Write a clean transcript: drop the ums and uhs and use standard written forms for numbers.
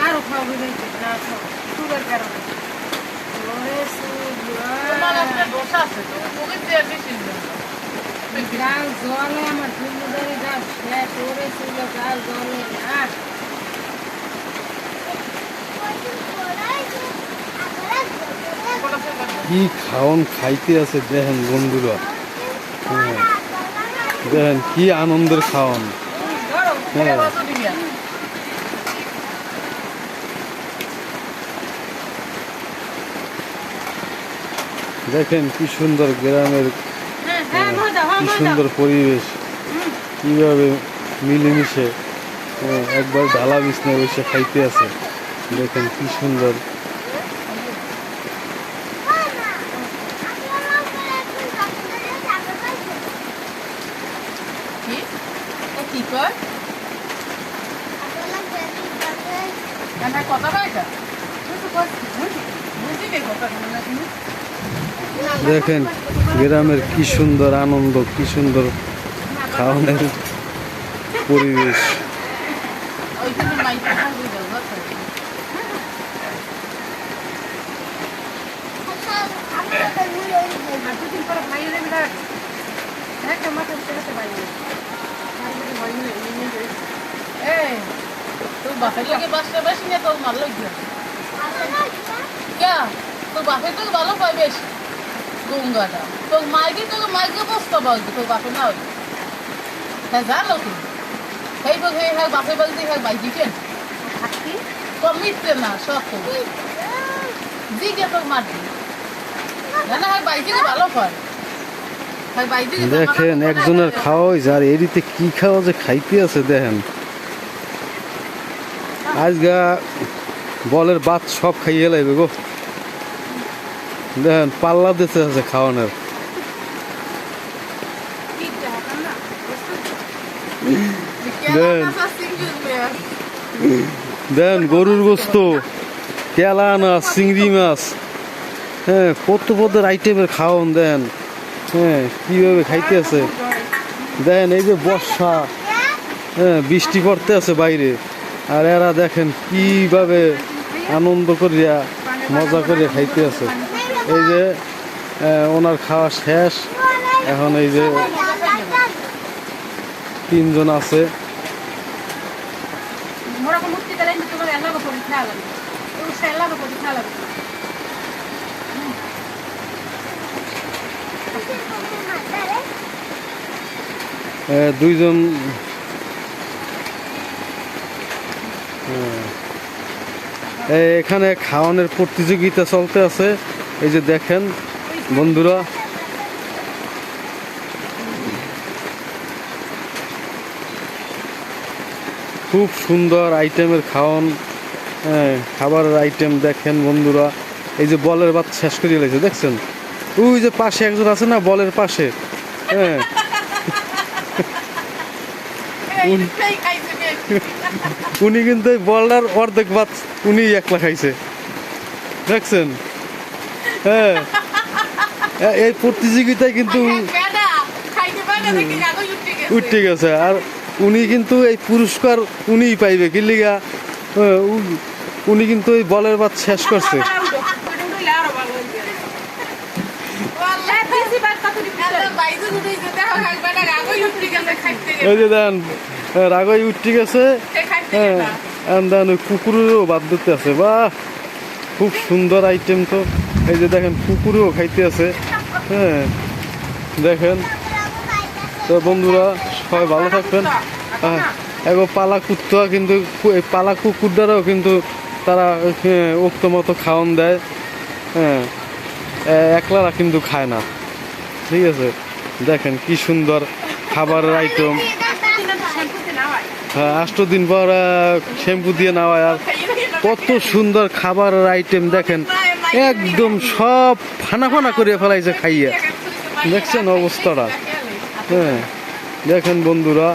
আরো খাওয়াবে না সুগার কারণে গাল জলে আমার চুলদারে গাল শেষ ওরে ছিল গাল জলে আর কি খাওন খাইতে আছে দেখেন বন্ধুরা, দেখেন কি আনন্দের খাওয়ান। হ্যাঁ দেখেন কি সুন্দর গ্রামের, কি সুন্দর পরিবেশ, কিভাবে মিলেমিশে একবার ঢালা বিছনায় বসে খাইতে আছে। দেখেন কি সুন্দর। দেখেন গ্রামের কি সুন্দর আনন্দ, কি সুন্দর খাওয়ানোর পরিবেশ। তোর বাপের লাগে বাসটা বেশি না তোর মার লাগে তোর বাপের তো ভালো পাই বেশি গঙ্গাটা তোর মাইকে বসতে পারবি তোর বাপে না ওই হ্যাঁ জানো তুই সেই বল হ্যাঁ বাপের বাড়িতে হ্যাঁ বাইক কেন থাকতি তোর মিটতে না সব তো দিকে তোর মারবি না হ্যাঁ বাইকে ভালো পায়। দেখেন একজনের খাওয়াই যার এরিতে কি খাওয়া যে খাইতে আছে। দেখেন আজগা বলের বাত সব খাইয়ে লাগবে গো। দেখেন পাল্লা দিতে আছে খাওয়ানোর। দেন গরুর গোস্ত, কেলা মাছ, চিংড়ি মাছ, হ্যাঁ কত পদের আইটেমের খাওয়ান। দেন হ্যাঁ কিভাবে খাইতে আছে। দেখেন এই যে বর্ষা, হ্যাঁ বৃষ্টি পড়তে আছে বাইরে, আর এরা দেখেন কিভাবে আনন্দ করিয়া মজা করিয়া খাইতে আছে। এই যে ওনার খাওয়া শেষ, এখন এই যে তিনজন আছে। দুইজন এখানে খাওয়ানোর প্রতিযোগিতা চলতে আছে। এই যে দেখেন বন্ধুরা, খুব সুন্দর আইটেমের খাওয়ান, খাবারের আইটেম দেখেন বন্ধুরা। এই যে বলের ভাত শেষ করিয়ে লাগছে দেখছেন, ওই যে পাশে একজন আছে না বলের পাশে, হ্যাঁ উনি কিন্তু এই বলটার অর্ধেক ভাত উনি একলা খাইছে দেখছেন। হ্যাঁ এই প্রতিযোগিতায় কিন্তু উঠে গেছে, আর উনি কিন্তু এই পুরস্কার উনিই পাইবে কি লিগা, উনি কিন্তু এই বলের ভাত শেষ করছে। এই যে দেন রাগই উঠে গেছে, হ্যাঁ কুকুরেরও বাদ দিতে আছে। বাহ খুব সুন্দর আইটেম তো। এই যে দেখেন কুকুরেও খাইতে আছে। হ্যাঁ দেখেন তো বন্ধুরা, সবাই ভালো থাকবেন। হ্যাঁ এগো পালা কুত্তা কিন্তু এই পালা কুকুরটারও কিন্তু তারা উক্ত মতো খাওয়ান দেয়। হ্যাঁ একলারা কিন্তু খায় না, ঠিক আছে। দেখেন কি সুন্দর খাবারের আইটেম। হ্যাঁ 8 দিন পর শ্যাম্পু দিয়ে নেওয়া, আর কত সুন্দর খাবারের আইটেম দেখেন, একদম সব ফানা ফানা করে ফেলাইছে খাইয়ে। দেখছেন অবস্থাটা, হ্যাঁ দেখেন বন্ধুরা।